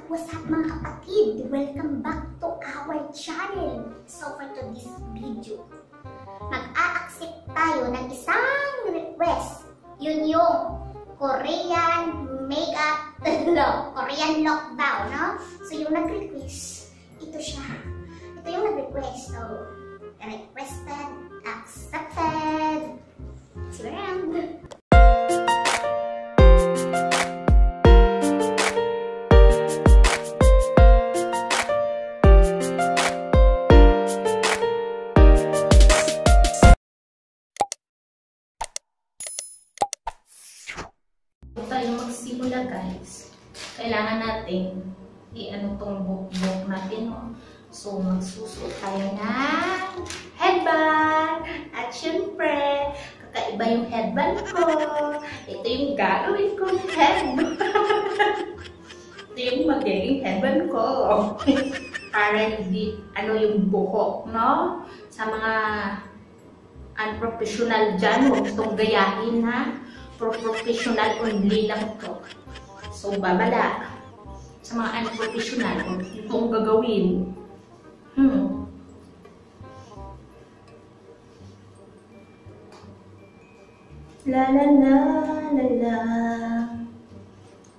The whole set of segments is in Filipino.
What's up mga kapatid? Welcome back to our channel. So for today's video, mag-a-accept tayo ng isang request. Yun yung Korean makeup Korean lockdown, no? So yung nag-request, ito siya. Ito yung nag-request. So, requested, accepted. Slam! Tayo magsimula guys, kailangan natin i-ano tong buhok natin, no? So magsusuot tayo ng headband at syempre kakaiba yung headband ko. Ito yung gagawin kong headband. Ito yung magiging headband ko para hindi ano yung buhok, no? Sa mga unprofessional dyan, huwag itong gayahin, ha? Professional only lang ito. So, babala. Sa mga unprofessional, itong gagawin. La la la la la.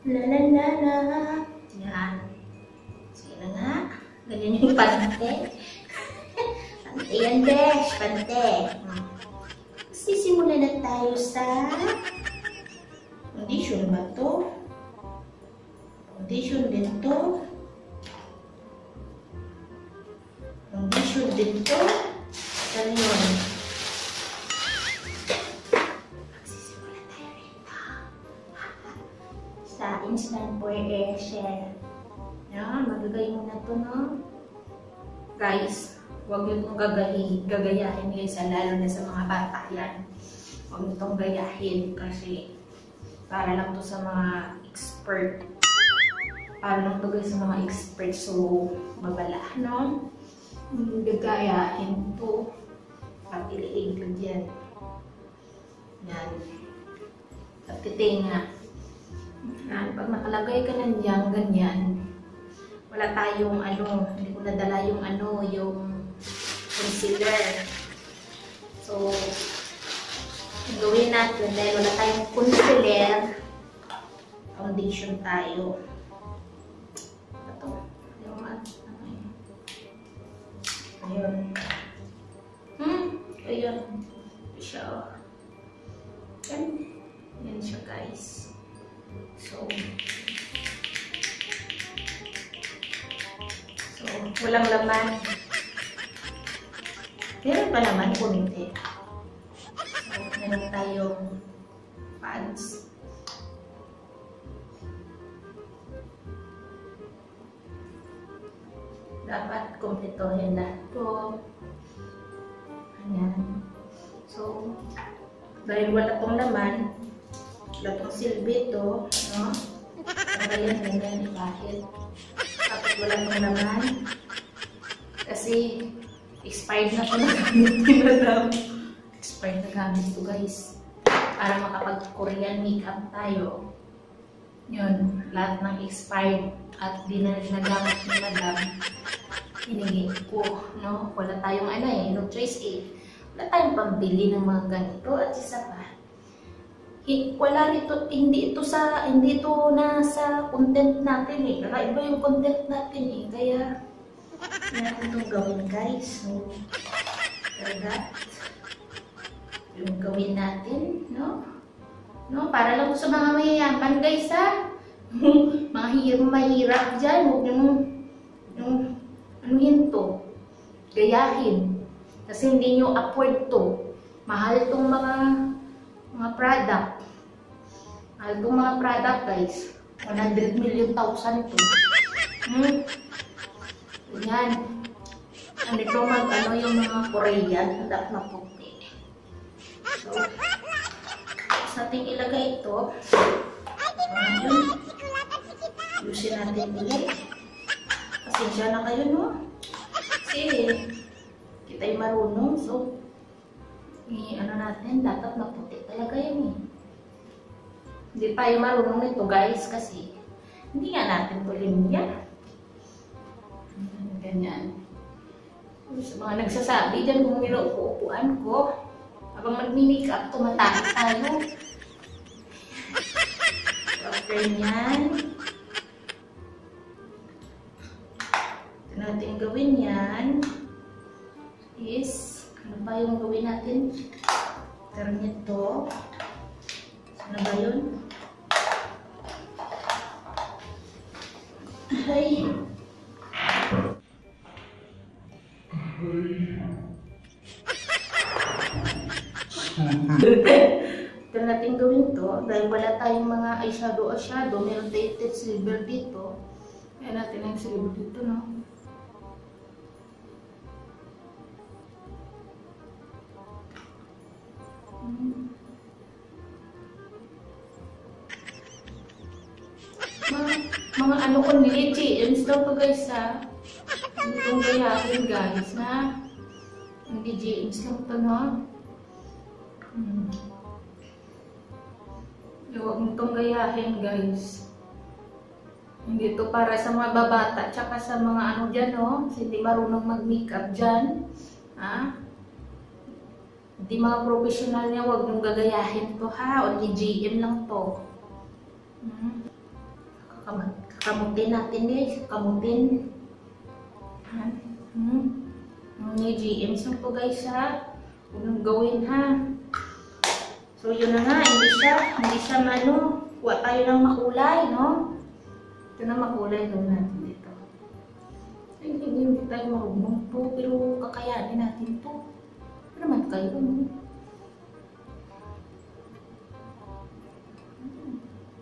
La la la la. Yan. Sige na nga. Ganyan yung pante. Pante yan, besh. Pante. Sisimula na tayo sa foundation ba to? Foundation din to. Foundation din to. Ano yun? Magsisimula tayo rito. Sa instant for air share. Yan, magagay mo na to, no? Guys, huwag nyo itong gagayahin guys, lalo na sa mga bata yan. Huwag nyo itong gayahin kasi para lang to sa mga expert. Para lang to guys sa mga expert. So, babala, no? Gagayahin to. Papiliig lang dyan. Yan. Pagtitinga. Yan. Pag nakalagay ka na dyan, ganyan. Wala tayong ano, hindi ko nadala yung ano, yung concealer. So, gawin natin dahil wala tayong concealer, foundation tayo. Ito, yung ano yun. Ayun. Ayun. Ito siya. Yan siya guys. So, walang laman. Meron pa naman kumite. So, meron tayong pads. Dapat kumpletohin lahat to. Ayan. So, dahil wala tong laman, wala tong silbi to, no? Tanggalin ganyan, ibahid. Tapos wala tong laman. Kasi, expired na ito na gamit. Expired na gamit ito guys. Para makapag-Korean makeup tayo. Yun, lahat ng expired at di na nagamit ni madam. Hinigit ko, no? Wala tayong ano eh, no choice eh. Wala tayong pambili ng mga ganito at isa pa. Wala nito, hindi ito nasa content natin eh. Kakaiba yung content natin eh. Kaya, natin itong gawin guys. So, talaga. Yung gawin natin, no? No? Para lang sa mga mayayaman guys ha. Mga mahirap dyan. Huwag yung ano yun to? Gayahin. Kasi hindi nyo afford to. Mahal itong mga product. Mahal itong mga product guys. 100 million thousand to. Yan. Ano ito ano yung mga Korean. Dapat na puti. So, sa ating ilagay ito. Ayun. Ayusin natin ulit. Pasensya na kayo, no? Kasi, kita'y marunong. So, ano natin, dapat maputi talaga yan eh. Hindi tayo marunong nito guys kasi Hindi nga natin to linya. Ganyan. Sa mga nagsasabi dyan kung niluupuan ko, habang mag-make-up, tumatakot tayo. After nyan, ito natin gawin yan is, ano ba yung gawin natin? Turn ito. Ano ba yun? Ay. Ito natin gawin to dahil wala tayong mga eyeshadow, meron tayong silver dito. Kaya natin ang silver dito, no? Mga ano ko nili, GMs daw to guys ha. Hindi kong gayahin guys ha. Hindi GMs lang to, no? Huwag mo itong gayahin guys. Hindi ito para sa mga babata tsaka sa mga ano dyan, no? Hindi marunong mag-makeup dyan. Ha? Hindi mga professional niya, huwag mong gagayahin to ha. Only GM lang to. Kakamutin natin guys. Kakamutin. May GMs lang to guys ha. Huwag mong gawin ha. So yun na nga, hindi siya ano, kuha tayo ng makulay, no? Ito na makulay gawin natin dito. Hindi tayo marunong to, pero kakayanin natin to. Ano naman kayo, no?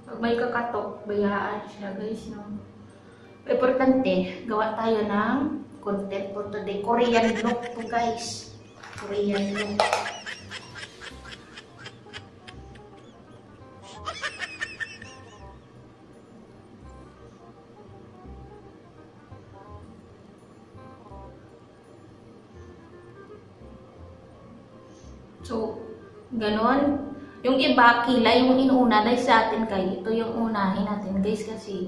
Pag may kakatok, bayaan siya guys, no? Importante, gawa tayo ng content for today. Korean look to guys. Korean look. So, ganon. Yung iba, kilay yung inuuna dahil sa atin kayo. Ito yung unahin natin guys kasi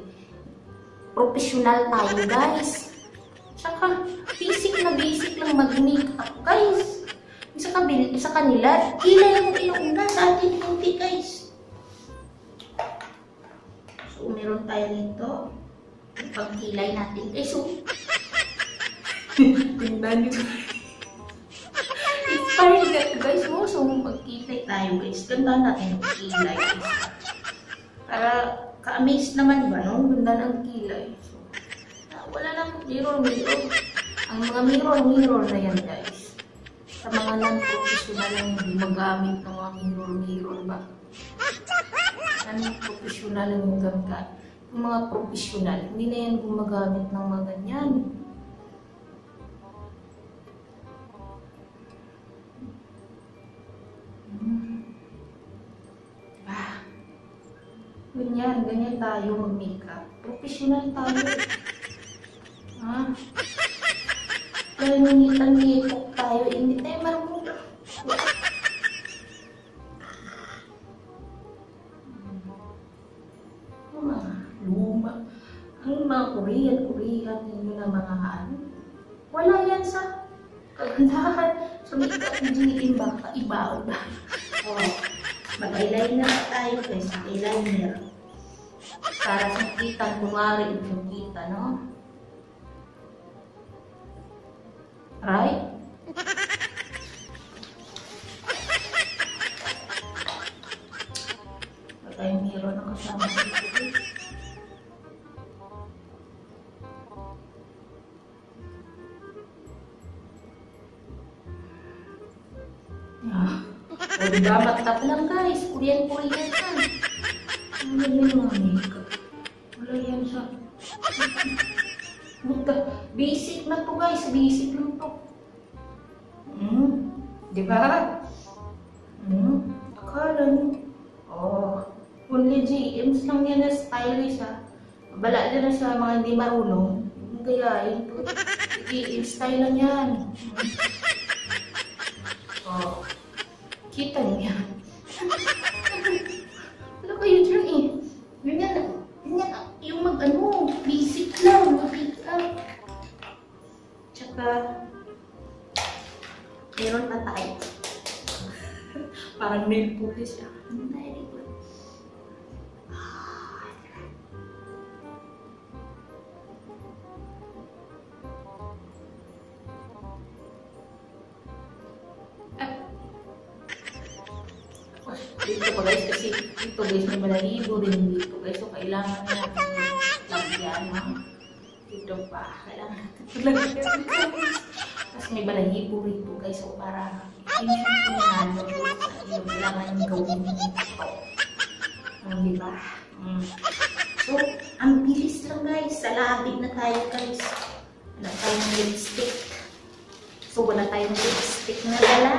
professional tayo guys. Saka, basic lang mag-makeup guys. Sa kanila, kilay yung inuuna sa atin hindi guys. So, meron tayo nito. Pag-kilay natin guys. So, tingnan nyo. Inspired ka guys mo. So, magkilay tayo guys. Ganda natin magkilay guys. Para ka-amaze naman ba, no? Ganda ng kilay. So, wala nang mirror. Ang mga mirror na yan guys. Sa mga non-professional lang hindi magamit ng mga mirror ba? Non-professional lang yung gamit. Yung mga professional, hindi na yan gumagamit ng mga ganyan. Ganyan tayo mag-makeup. Professional tayo. Ha? Kaya nangitang-ngitok tayo. Hindi tayo marunong. Ang mga luma. Ang mga Korean ninyo na mga ano. Wala yan sa kagandahan. Sa makeup ni GM ba? Kaibaon ba? Mag-eyeliner tayo guys. Eyeliner. Para sa kita, kumari yung kita, no? Right? Wala yung mirror na kasama dito. O diba, matap lang guys. Korean ka. Ano yung mga makeup? Wala yan siya. Basic na to guys. Basic lang to. Diba? Akala nyo. Only GMs lang yan na stylish ha. Bala din na sa mga hindi marunong. Gayahin to. GM style lang yan. Kita niyo yan. Wala kayo dyan eh. Ganyan, yung nail polish siya. Nail polish. Dito pa guys, kasi ito guys, may balahibo rin dito guys. So, kailangan natin lagyan, no? Dito pa, kailangan natin lagyan. Kasi may balahibo rito guys. So, para attention ko na yung kailangan yung gawin ito. Diba? So, ang bilis lang guys. Sa labig na tayo guys. Wala tayong lipstick. So, wala tayong lipstick na dala.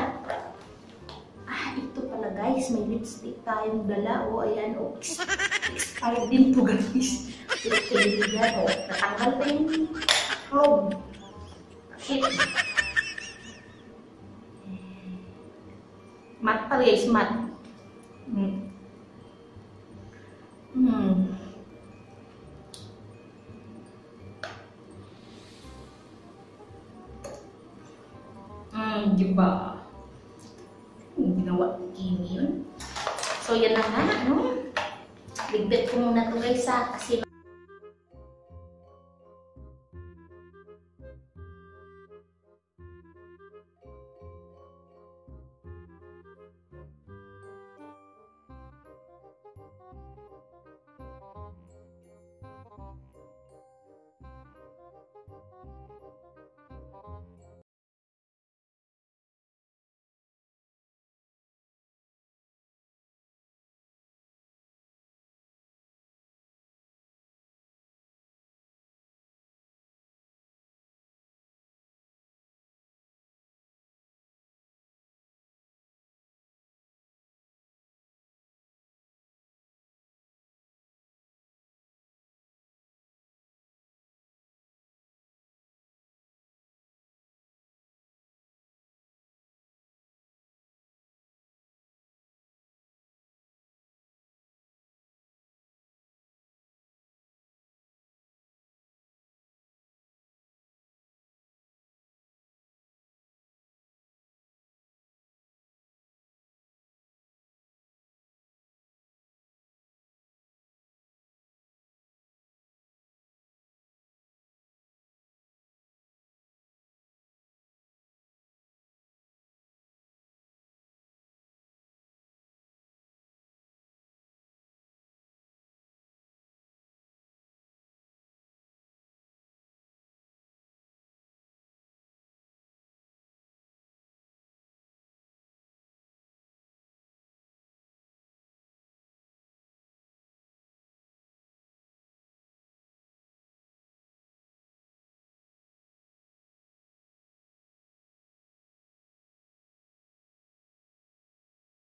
Ito pala guys, may lipstick tayong dala. O, ayan, o. Expired din to guys. Kaibigan, o. Natanggal pa yung chrome. Bakit? Matte pa guys, matte. Diba? Ginawa ko Kimi yun. So, yan na nga, no? Ligdat ko muna to guys, kasi